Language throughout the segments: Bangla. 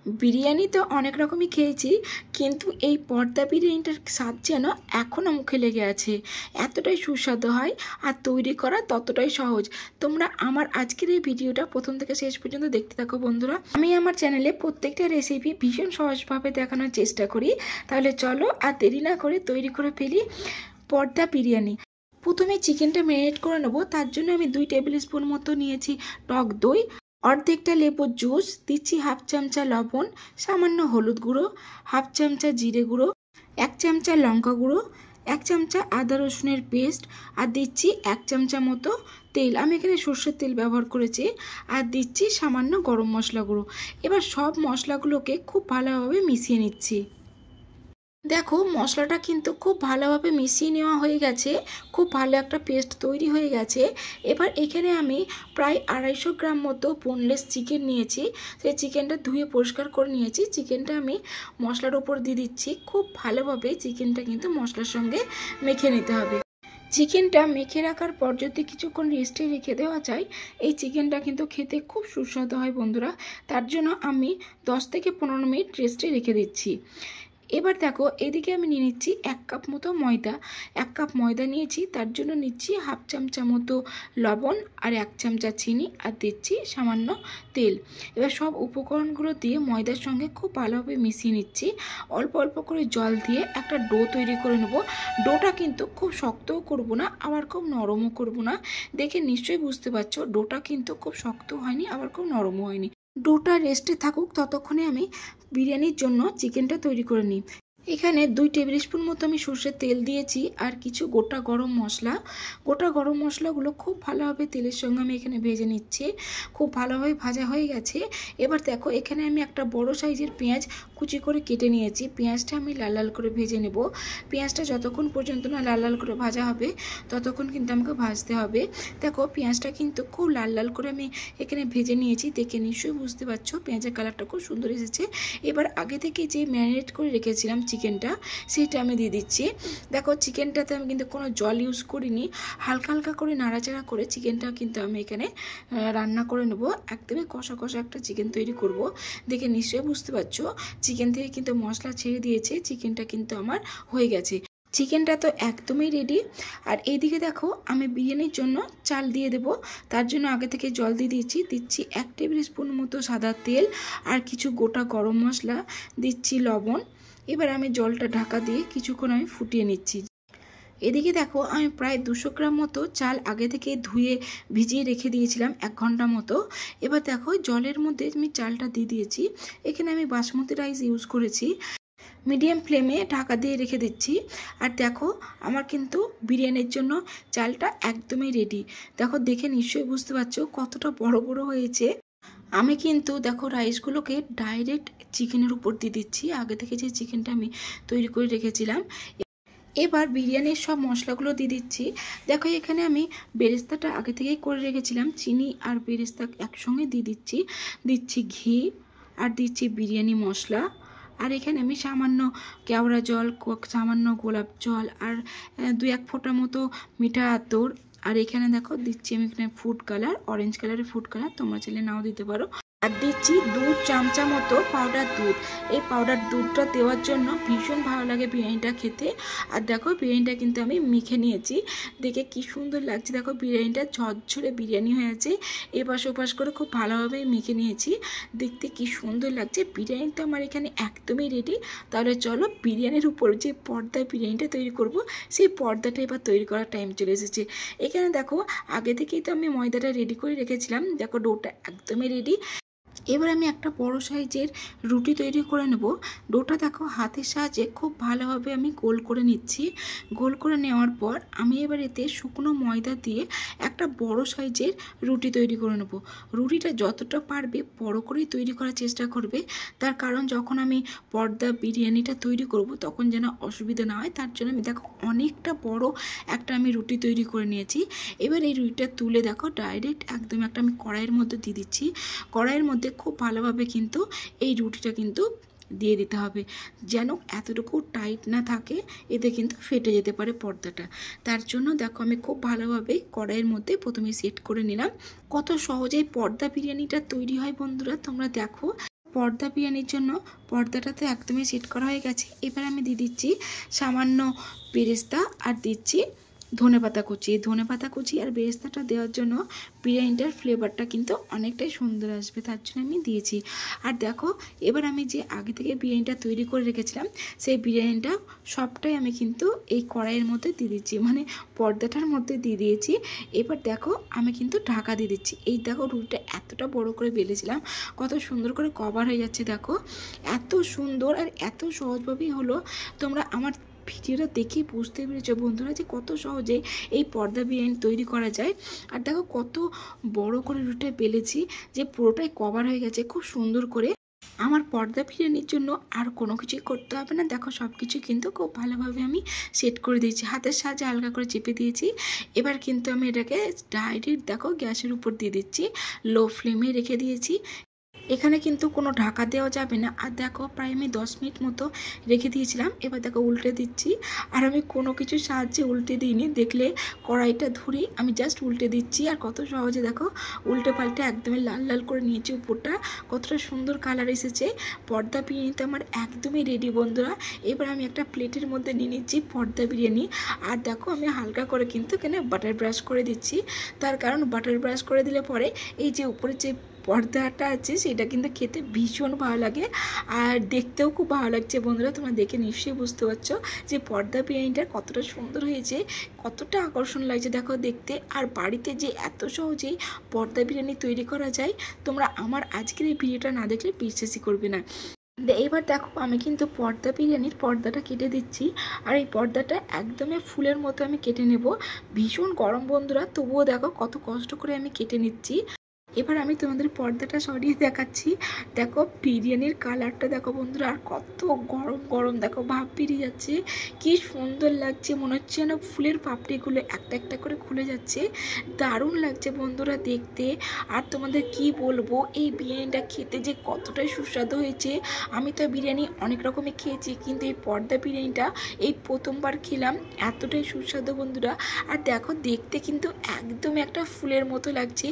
বিরিয়ানি তো অনেক রকমই খেয়েছি, কিন্তু এই পর্দা বিরিয়ানিটার স্বাদ যেন এখনও মুখে লেগে আছে। এতটাই সুস্বাদু হয় আর তৈরি করা ততটাই সহজ। তোমরা আমার আজকের এই ভিডিওটা প্রথম থেকে শেষ পর্যন্ত দেখতে থাকো বন্ধুরা। আমি আমার চ্যানেলে প্রত্যেকটা রেসিপি ভীষণ সহজভাবে দেখানোর চেষ্টা করি। তাহলে চলো আর দেরি না করে তৈরি করে ফেলি পর্দা বিরিয়ানি। প্রথমে চিকেনটা ম্যারিনেট করে নেবো। তার জন্য আমি 2 টেবিল স্পুন মতো নিয়েছি টক দই, অর্ধেকটা লেবুর জুস, দিচ্ছি হাফ চামচা লবণ, সামান্য হলুদ গুঁড়ো, হাফ চামচা জিরে গুঁড়ো, 1 চামচা লঙ্কা গুঁড়ো, 1 চামচা আদা রসুনের পেস্ট, আর দিচ্ছি 1 চামচা মতো তেল। আমি এখানে সর্ষের তেল ব্যবহার করেছি। আর দিচ্ছি সামান্য গরম মশলা গুঁড়ো। এবার সব মশলাগুলোকে খুব ভালোভাবে মিশিয়ে নিচ্ছি। দেখো মশলাটা কিন্তু খুব ভালোভাবে মিশিয়ে নেওয়া হয়ে গেছে, খুব ভালো একটা পেস্ট তৈরি হয়ে গেছে। এবার এখানে আমি প্রায় 250 গ্রাম মতো বোনলেস চিকেন নিয়েছি। সেই চিকেনটা ধুয়ে পরিষ্কার করে নিয়েছি। চিকেনটা আমি মশলার উপর দিয়ে দিচ্ছি। খুব ভালোভাবে চিকেনটা কিন্তু মশলার সঙ্গে মেখে নিতে হবে। চিকেনটা মেখে রাখার পর যদি কিছুক্ষণ রেস্টে রেখে দেওয়া যায়, এই চিকেনটা কিন্তু খেতে খুব সুস্বাদু হয় বন্ধুরা। তার জন্য আমি 10 থেকে 15 মিনিট রেস্টে রেখে দিচ্ছি। এবার দেখো এদিকে আমি নিয়ে নিচ্ছি 1 কাপ মতো ময়দা। 1 কাপ ময়দা নিয়েছি, তার জন্য নিচ্ছি হাফ চামচা মতো লবণ আর 1 চামচা চিনি, আর দিচ্ছি সামান্য তেল। এবার সব উপকরণগুলো দিয়ে ময়দার সঙ্গে খুব ভালোভাবে মিশিয়ে নিচ্ছি। অল্প অল্প করে জল দিয়ে একটা ডো তৈরি করে নেব। ডোটা কিন্তু খুব শক্তও করব না, আবার খুব নরমও করব না। দেখে নিশ্চয়ই বুঝতে পারছো ডোটা কিন্তু খুব শক্ত হয়নি, আবার খুব নরমও হয়নি। ডোটা রেস্টে থাকুক, ততক্ষণে আমি বিরিয়ানির জন্য চিকেনটা তৈরি করে নিই। এখানে 2 টেবিল স্পুন মতো আমি সর্ষের তেল দিয়েছি, আর কিছু গোটা গরম মশলা। গোটা গরম মশলাগুলো খুব ভালোভাবে তেলের সঙ্গে আমি এখানে ভেজে নিচ্ছি। খুব ভালোভাবে ভাজা হয়ে গেছে। এবার দেখো এখানে আমি একটা বড় সাইজের পেঁয়াজ কুচি করে কেটে নিয়েছি। পেঁয়াজটা আমি লাল লাল করে ভেজে নেব। পেঁয়াজটা যতক্ষণ পর্যন্ত না লাল লাল করে ভাজা হবে ততক্ষণ কিন্তু আমাকে ভাজতে হবে। দেখো পেঁয়াজটা কিন্তু খুব লাল লাল করে আমি এখানে ভেজে নিয়েছি। দেখে নিশ্চয়ই বুঝতে পারছো পেঁয়াজের কালারটা খুব সুন্দর এসেছে। এবার আগে থেকে যে ম্যারিনেট করে রেখেছিলাম চিকেনটা, সেটা আমি দিয়ে দিচ্ছি। দেখো চিকেনটাতে আমি কিন্তু কোনো জল ইউজ করিনি। হালকা হালকা করে নাড়াচাড়া করে চিকেনটা কিন্তু আমি এখানে রান্না করে নেব। একদমই কষা কষা একটা চিকেন তৈরি করব। দেখে নিশ্চয়ই বুঝতে পারছো চিকেন থেকে কিন্তু মশলা ছেড়ে দিয়েছে। চিকেনটা কিন্তু আমার হয়ে গেছে। চিকেনটা তো একদমই রেডি। আর এইদিকে দেখো আমি বিরিয়ানির জন্য চাল দিয়ে দেব। তার জন্য আগে থেকে জল দিয়ে দিচ্ছি 1 টেবিল স্পুন মতো সাদা তেল, আর কিছু গোটা গরম মশলা, দিচ্ছি লবণ। এবার আমি জলটা ঢাকা দিয়ে কিছুক্ষণ আমি ফুটিয়ে নিচ্ছি। এদিকে দেখো আমি প্রায় 200 গ্রাম মতো চাল আগে থেকে ধুয়ে ভিজিয়ে রেখে দিয়েছিলাম 1 ঘন্টা মতো। এবার দেখো জলের মধ্যে আমি চালটা দিয়ে দিয়েছি। এখানে আমি বাসমতি রাইস ইউজ করেছি। মিডিয়াম ফ্লেমে ঢাকা দিয়ে রেখে দিচ্ছি। আর দেখো আমার কিন্তু বিরিয়ানির জন্য চালটা একদমই রেডি। দেখো দেখে নিশ্চয়ই বুঝতে পারছো কতটা বড় বড় হয়েছে। আমি কিন্তু দেখো রাইসগুলোকে ডাইরেক্ট চিকেনের উপর দিয়ে দিচ্ছি, আগে থেকে যে চিকেনটা আমি তৈরি করে রেখেছিলাম। এবার বিরিয়ানির সব মশলাগুলো দিয়ে দিচ্ছি। দেখো এখানে আমি বেরেস্তাটা আগে থেকেই করে রেখেছিলাম। চিনি আর বেরেস্তা একসঙ্গে দিয়ে দিচ্ছি ঘি, আর দিচ্ছি বিরিয়ানি মশলা। আর এখানে আমি সামান্য কেওড়া জল, সামান্য গোলাপ জল, আর 2-1 ফোঁটা মতো মিঠা আতর। আর এখানে দেখো দিচ্ছি আমি এখানে ফুড কালার, অরেঞ্জ কালারের ফুড কালার, তোমরা চাইলে নাও দিতে পারো। আর দিচ্ছি 2 চামচা মতো পাউডার দুধ। এই পাউডার দুধটা দেওয়ার জন্য ভীষণ ভালো লাগে বিরিয়ানিটা খেতে। আর দেখো বিরিয়ানিটা কিন্তু আমি মেখে নিয়েছি। দেখে কি সুন্দর লাগছে। দেখো বিরিয়ানিটা ঝরঝরে বিরিয়ানি হয়েছে। এপাশ ওপাশ করে খুব ভালোভাবে মেখে নিয়েছি। দেখতে কি সুন্দর লাগছে। বিরিয়ানি তো আমার এখানে একদমই রেডি। তাহলে চলো বিরিয়ানির উপর যে পর্দায় বিরিয়ানিটা তৈরি করব, সেই পর্দাটা এবার তৈরি করার টাইম চলে এসেছে। এখানে দেখো আগে থেকেই তো আমি ময়দাটা রেডি করে রেখেছিলাম। দেখো ডোটা একদমই রেডি। এবার আমি একটা বড় সাইজের রুটি তৈরি করে নেব। ডোটা দেখো হাতের সাহায্যে খুব ভালোভাবে আমি গোল করে নিচ্ছি। গোল করে নেওয়ার পর আমি এবার এতে শুকনো ময়দা দিয়ে একটা বড় সাইজের রুটি তৈরি করে নেব। রুটিটা যতটা পারবে বড় করেই তৈরি করার চেষ্টা করবে। তার কারণ যখন আমি পর্দা বিরিয়ানিটা তৈরি করব তখন যেন অসুবিধা না হয়, তার জন্য আমি দেখো অনেকটা বড় একটা আমি রুটি তৈরি করে নিয়েছি। এবার এই রুটিটা তুলে দেখো ডাইরেক্ট একদম একটা আমি কড়াইয়ের মধ্যে দিয়ে দিচ্ছি। কড়াইয়ের মধ্যে খুব ভালোভাবে কিন্তু এই রুটিটা কিন্তু দিয়ে দিতে হবে, যেন এতটুকু টাইট না থাকে, এতে কিন্তু ফেটে যেতে পারে পর্দাটা। তার জন্য দেখো আমি খুব ভালোভাবে কড়াইয়ের মধ্যে প্রথমে সেট করে নিলাম। কত সহজেই পর্দা বিরিয়ানিটা তৈরি হয় বন্ধুরা, তোমরা দেখো। পর্দা বিরিয়ানির জন্য পর্দাটা তো একদমই সেট করা হয়ে গেছে। এবার আমি দিয়ে দিচ্ছি সামান্য বেরেস্তা আর দিচ্ছি ধনেপাতা কুচি আর বেরেস্তাটা দেওয়ার জন্য বিরিয়ানিটার ফ্লেভারটা কিন্তু অনেকটাই সুন্দর আসবে, তার জন্য আমি দিয়েছি। আর দেখো এবার আমি যে আগে থেকে বিরিয়ানিটা তৈরি করে রেখেছিলাম সেই বিরিয়ানিটা সবটাই আমি কিন্তু এই কড়াইয়ের মধ্যে দিয়ে দিচ্ছি, মানে পর্দাটার মধ্যে দিয়ে দিয়েছি। এবার দেখো আমি কিন্তু ঢাকা দিয়ে দিচ্ছি। এই দেখো রুটিটা এতটা বড় করে বেলেছিলাম, কত সুন্দর করে কভার হয়ে যাচ্ছে। দেখো এত সুন্দর আর এত সহজভাবেই হলো। তোমরা আমার ভিডিওটা দেখে বুঝতে পেরেছো বন্ধুরা যে কত সহজে এই পর্দা বিরিয়ানি তৈরি করা যায়। আর দেখো কত বড় করে রুটিটা বেলেছি যে পুরোটাই কভার হয়ে গেছে খুব সুন্দর করে। আমার পর্দা বিরিয়ানির জন্য আর কোনো কিছুই করতে হবে না। দেখো সব কিছু কিন্তু খুব ভালোভাবে আমি সেট করে দিয়েছি, হাতের সাহায্যে হালকা করে চেপে দিয়েছি। এবার কিন্তু আমি এটাকে ডাইরেক্ট দেখো গ্যাসের উপর দিয়ে দিচ্ছি, লো ফ্লেমে রেখে দিয়েছি। এখানে কিন্তু কোনো ঢাকা দেওয়া যাবে না। আর দেখো প্রায় আমি 10 মিনিট মতো রেখে দিয়েছিলাম। এবার দেখো উল্টে দিচ্ছি, আর আমি কোনো কিছুর সাহায্যে উল্টে দিইনি, দেখলে কড়াইটা ধরে আমি জাস্ট উল্টে দিচ্ছি। আর কত সহজে দেখো উল্টে পাল্টে একদমই লাল লাল করে নিয়েছি, উপরটা কতটা সুন্দর কালার এসেছে। পর্দা বিরিয়ানিটা আমার একদমই রেডি বন্ধুরা। এবার আমি একটা প্লেটের মধ্যে নিয়ে নিচ্ছি পর্দা বিরিয়ানি। আর দেখো আমি হালকা করে কিন্তু এখানে বাটার ব্রাশ করে দিচ্ছি, তার কারণ বাটার ব্রাশ করে দিলে পরে এই যে উপরে যে পর্দাটা আছে সেটা কিন্তু খেতে ভীষণ ভালো লাগে আর দেখতেও খুব ভালো লাগছে বন্ধুরা। তোমরা দেখে নিশ্চয়ই বুঝতে পারছো যে পর্দা বিরিয়ানিটা কতটা সুন্দর হয়েছে, কতটা আকর্ষণ লাগছে দেখো দেখতে। আর বাড়িতে যে এত সহজেই পর্দা বিরিয়ানি তৈরি করা যায়, তোমরা আমার আজকের এই ভিডিওটা না দেখলে বিশ্বাসই করবে না। এবার দেখো আমি কিন্তু পর্দা বিরিয়ানির পর্দাটা কেটে দিচ্ছি। আর এই পর্দাটা একদমই ফুলের মতো আমি কেটে নেব। ভীষণ গরম বন্ধুরা, তবুও দেখো কত কষ্ট করে আমি কেটে নিচ্ছি। এবার আমি তোমাদের পর্দাটা সরিয়ে দেখাচ্ছি। দেখো বিরিয়ানির কালারটা দেখো বন্ধুরা, আর কত গরম গরম দেখো ভাপ বেরিয়ে যাচ্ছে, কি সুন্দর লাগছে। মনে হচ্ছে যেন ফুলের পাপড়িগুলো একটা একটা করে খুলে যাচ্ছে, দারুণ লাগছে বন্ধুরা দেখতে। আর তোমাদের কি বলবো, এই বিরিয়ানিটা খেতে যে কতটাই সুস্বাদু হয়েছে। আমি তো বিরিয়ানি অনেক রকমের খেয়েছি, কিন্তু এই পর্দা বিরিয়ানিটা এই প্রথমবার খেলাম, এতটাই সুস্বাদু বন্ধুরা। আর দেখো দেখতে কিন্তু একদম একটা ফুলের মতো লাগছে,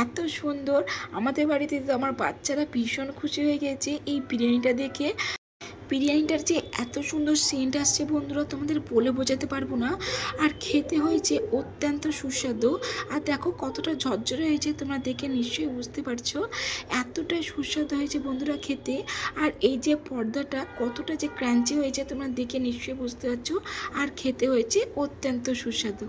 এত সুন্দর। আমাদের বাড়িতে তো আমার বাচ্চারা ভীষণ খুশি হয়ে গেছে এই বিরিয়ানিটা দেখে। বিরিয়ানিটার যে এত সুন্দর সেন্ট আসছে বন্ধুরা, তোমাদের বলে বোঝাতে পারবো না। আর খেতে হয়েছে অত্যন্ত সুস্বাদু। আর দেখো কতটা ঝরঝরে হয়েছে, তোমরা দেখে নিশ্চয়ই বুঝতে পারছো এতটাই সুস্বাদু হয়েছে বন্ধুরা খেতে। আর এই যে পর্দাটা কতটা যে ক্রাঞ্চি হয়েছে তোমরা দেখে নিশ্চয়ই বুঝতে পারছো। আর খেতে হয়েছে অত্যন্ত সুস্বাদু।